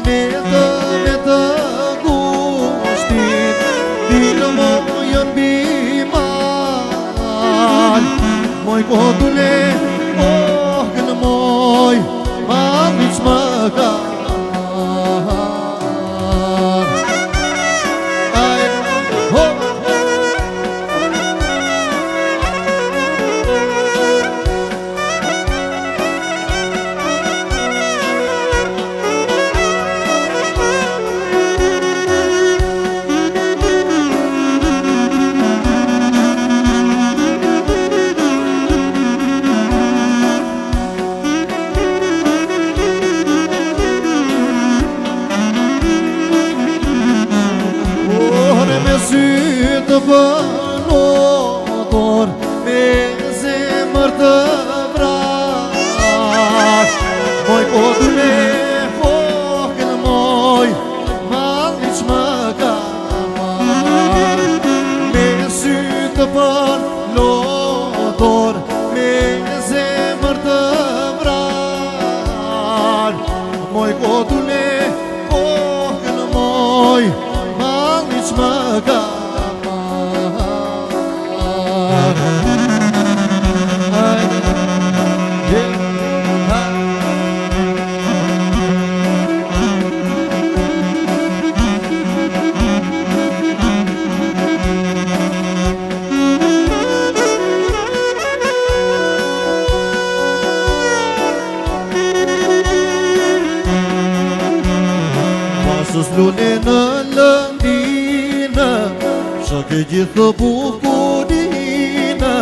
me të gushtit, dilë mojën bimal, moj kodule, gënë moj, ma miq më ka. Sytë bënotor, me zemër të vrar, moj kodule, fokën moj, maliq më ka mar. Me sytë bënotor, me zemër të vrar, moj kodule, fokën moj, maliq më ka. Pasës lule në lëndinë, që ke gjithë bukurinë,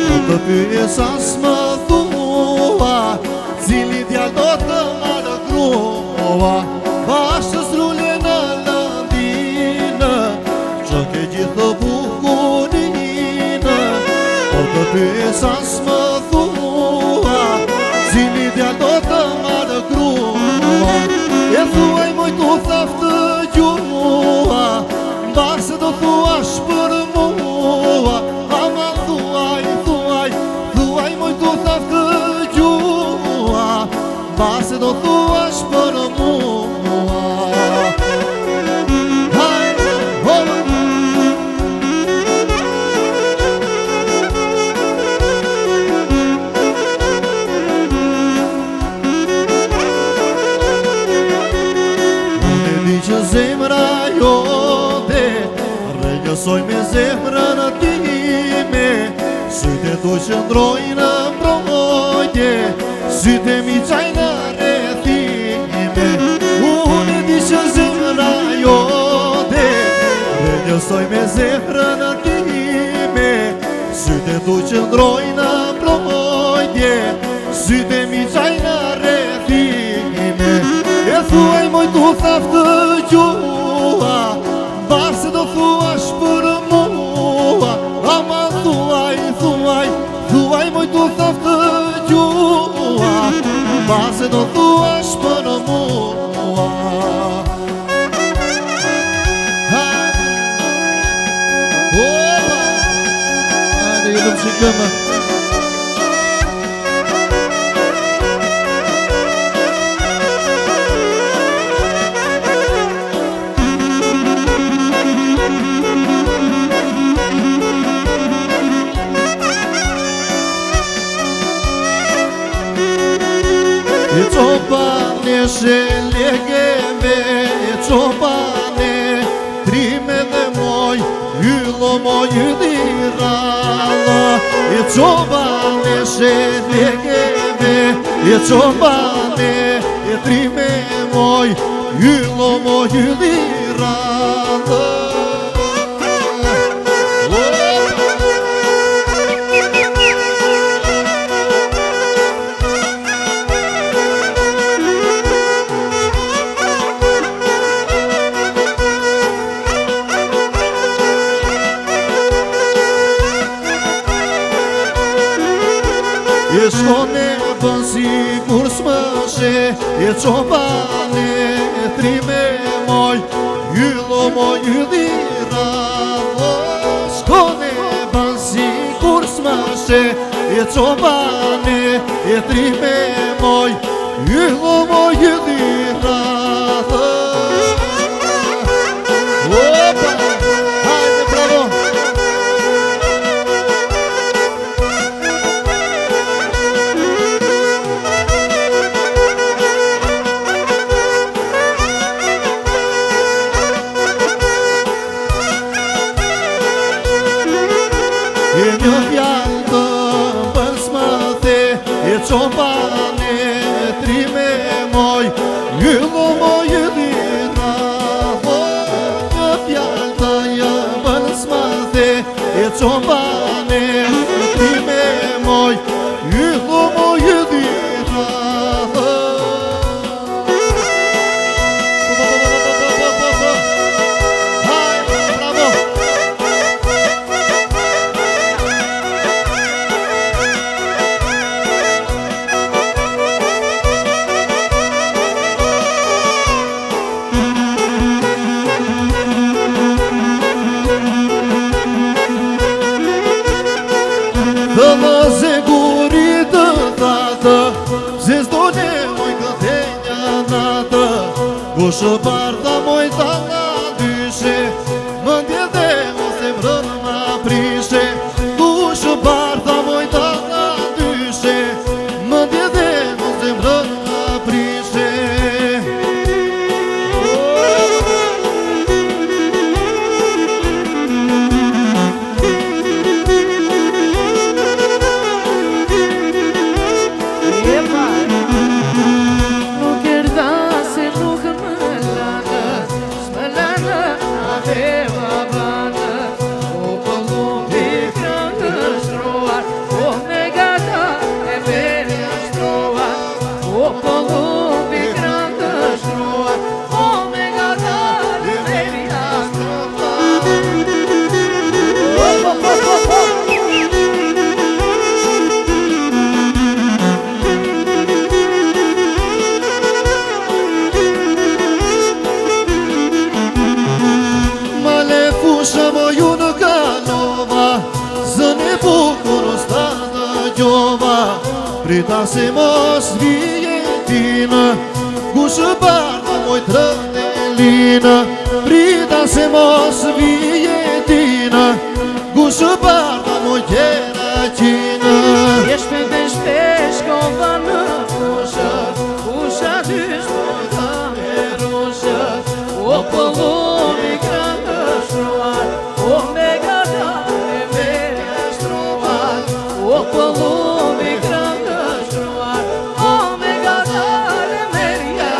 në të pyesa s'më thua, cili djallë do të marrë grua. Pasës lule në lëndinë, që ke gjithë bukurinë, në të pyesa s'më thua, cili djallë do të marrë grua. E thuaj moj tu thaftë gjua, mbase do thuash për mua. Ama thuaj moj tu thaftë gjua, mbase do thuash për mua. Që zemra jote rëgjësoj me zemrën time, syte tu qëndrojnë në mbrojtje, syte mi qajnë rrethime. Unë e di që zemra jote rëgjësoj me zemrën time, syte tu qëndrojnë në mbrojtje, syte mi qajnë rrethime. E thuaj moj tu thaftë gjua, mbase do thuash për mua. Ama thuaj moj tu thaftë gjua, mbase do thuash për mua. Hajde, jëllëm që këmë. E qopane shelekeve, e qopane trime dhe moj, yllo moj ylirala. E qopane shelekeve, e qopane trime moj, yllo moj ylirala. E shkone bën si kur s'mëshe, e qopane trime moj, yllo moj ylirala. Shkone bën si kur s'mëshe, e qopane trime moj, yllo moj ylirala. Hyllo moj dhira Një fjall të jëmën s'mathe E qopane Trime moj Hyllo moj dhira Dhe në zegurit të thatë Se s'done moj këthenja natë Kushë parta moj ta nga dyshe Mëndje dhe mos e mrën ma prishe Kushë parta moj ta nga dyshe Mëndje dhe mos e mrën ma prishe Shamo ju në kanova Zëni bukur o stada gjova Prita se mos vijetina Kushë barda moj trëndelina Prita se mos vijetina Kushë barda moj gjeratina Jeshpe dhe shpesh kova në fushë Fusha dysh për ta me rushë O pëllumi kranë shruar O me gata e verja shruar O pëllumi kranë shruar O me gata e verja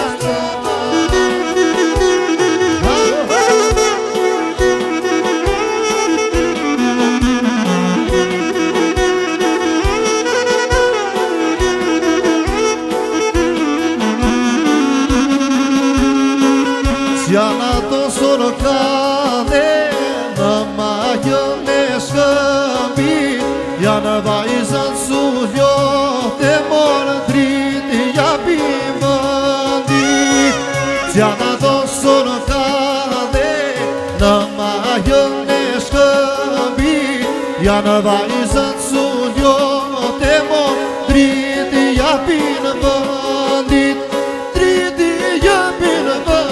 Janë ato sono kade Në majën e shkëmbi Janë vajzën suljo Të morë driti japi mëndi Janë ato sono kade Në majën e shkëmbi Janë vajzën suljo Të morë driti japi mëndi Driti japi mëndi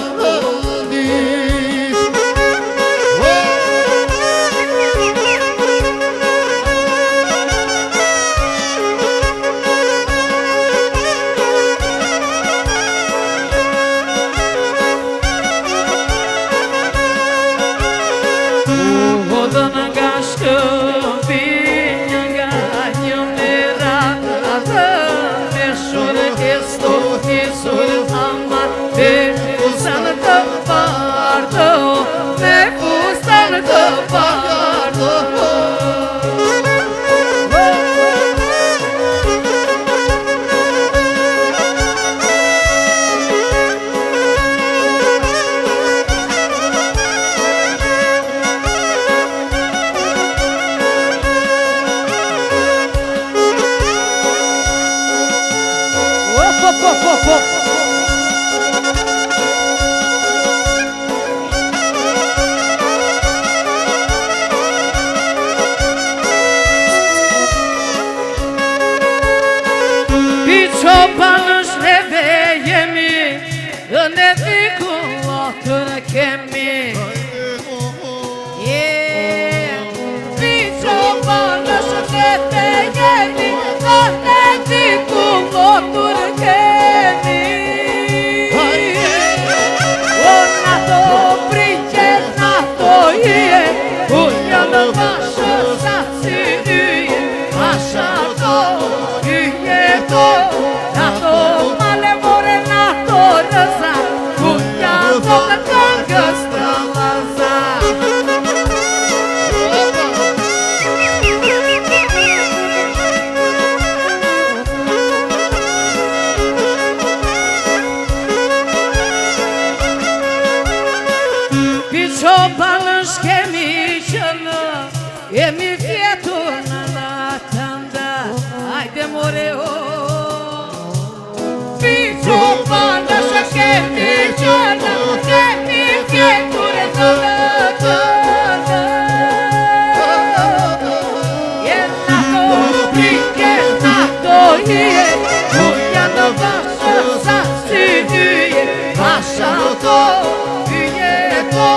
Çobanız neve yemi Nevi kulakır kemi Bir çobanız neve yemi Nevi kulakır kemi Ona to priče na to je Uljana vaša saci je Vaša to je to Na to male more, na to rza to, hyjeto,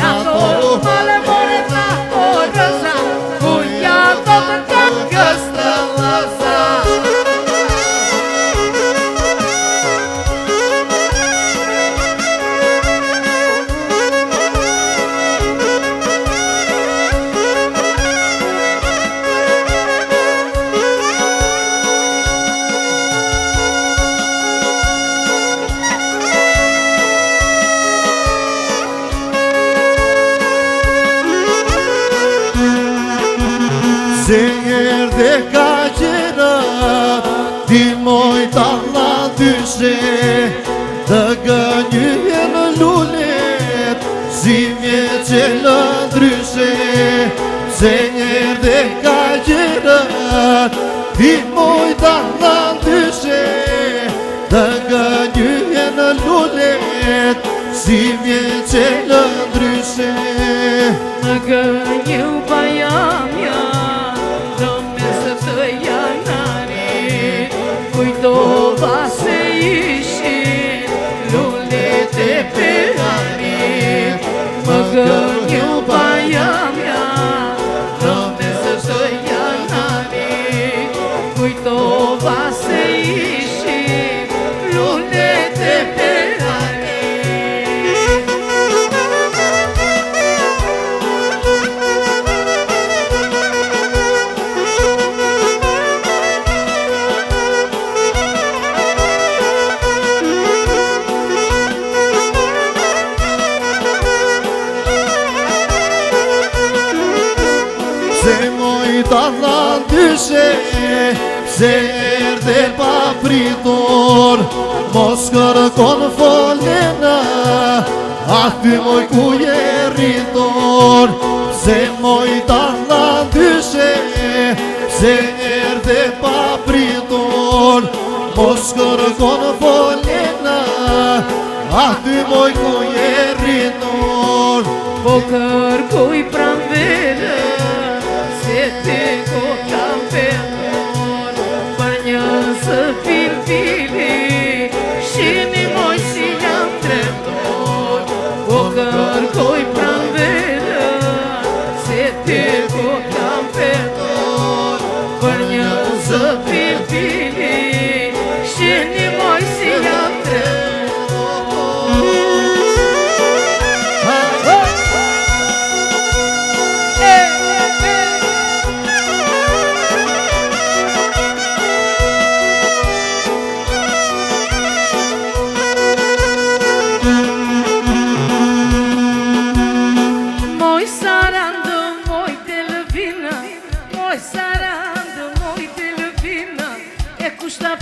nato, male more nato, rëza, uja do të kanë këstë lëza. Se erdhe ka qerat, ti moj t'alla dyshe, të gënjyhe në lullet, si mje që lëndryshe. Se erdhe ka qerat, ti moj t'alla dyshe, të gënjyhe në lullet, si mje që lëndryshe. Më gënju pa jamja, në mesë të janarit, kujtova se ishin lullet e perarit. Më gënju pa jamja, në mesë të janarit, kujtova se ishin lullet e perarit. Se moj t'alla dyshe, se erdhe pa pritor, mos kërkon folena, aty moj ku je rritor. Se moj t'alla dyshe, se erdhe pa pritor, mos kërkon folena, aty moj ku je rritor. Po kërkuj pran vere, se ti ko kam përmor, për një së fil-fili, shini moj si jam tretor. Po kërkuj pran vere, se ti ko kam përmor, për një së fil-fili, shini moj si jam tretor.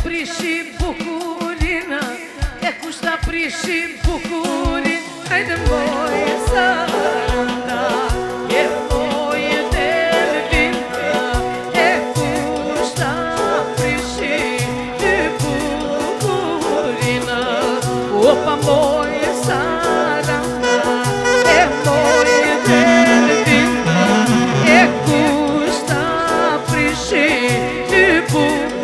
Prishi bukurina, e kushta prishi bukurin, hajde moje saranda, e moje delvina, e kushta prishi bukurina, opa moje saranda, e moje delvina, e kushta prishi bukurina.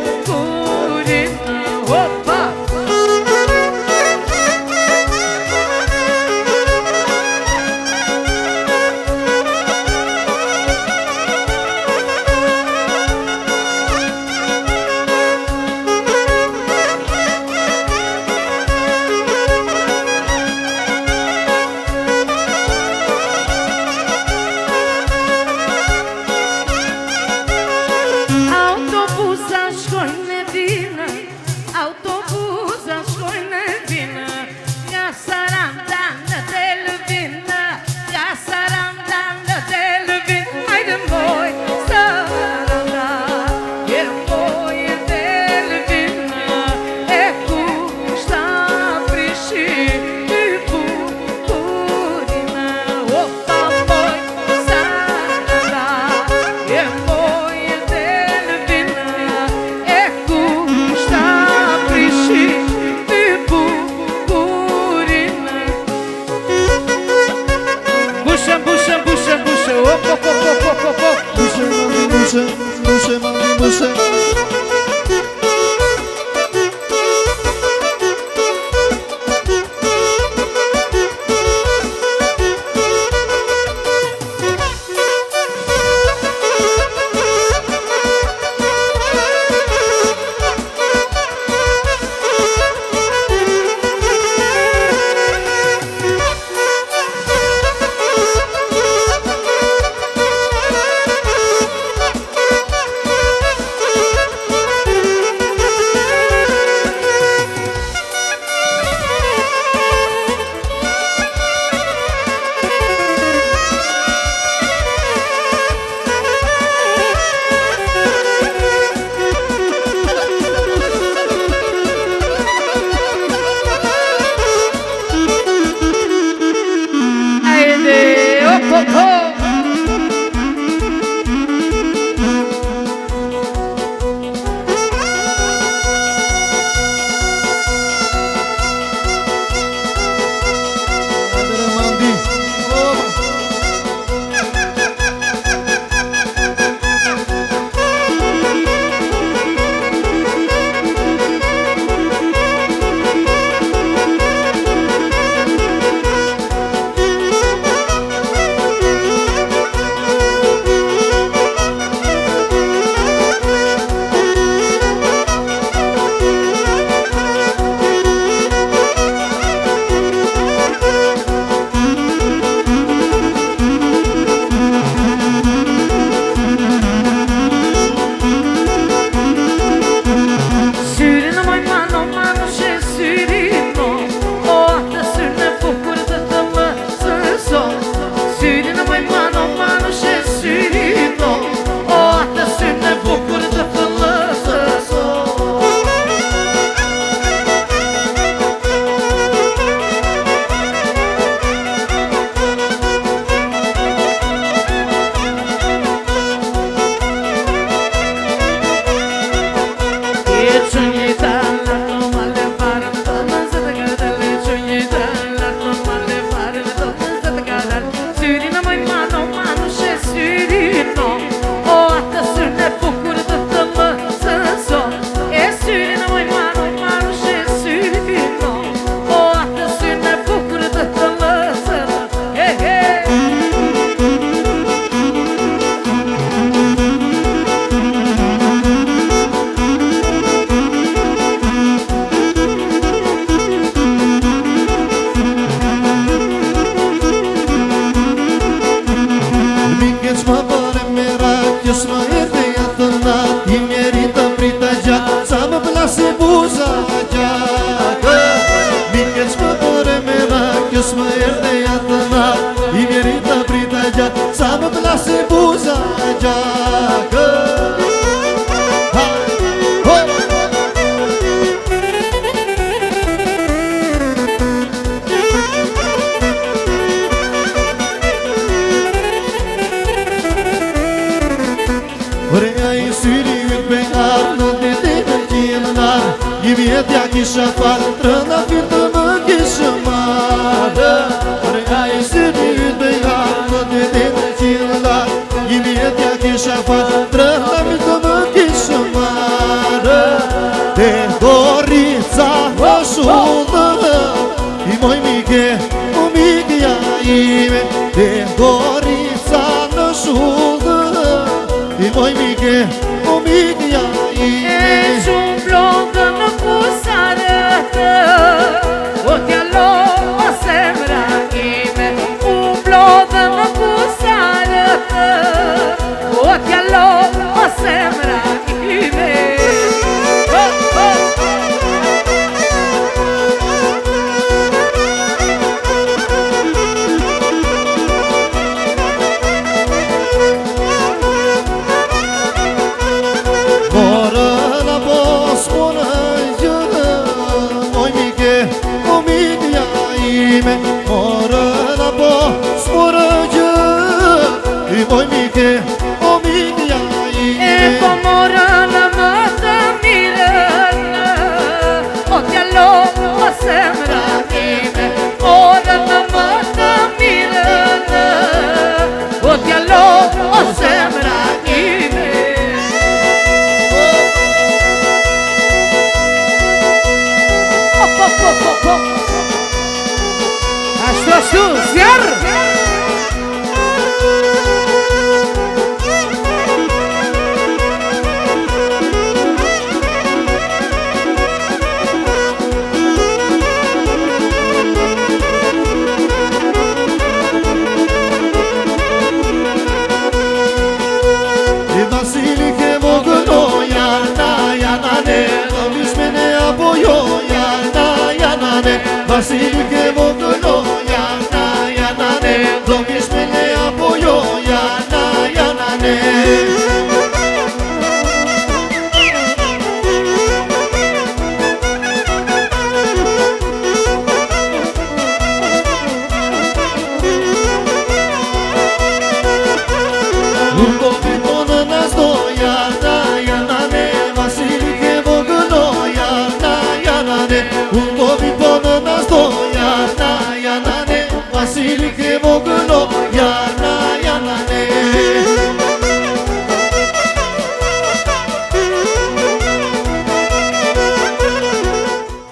muszę. Vasilike vogëlo, jana, zdoja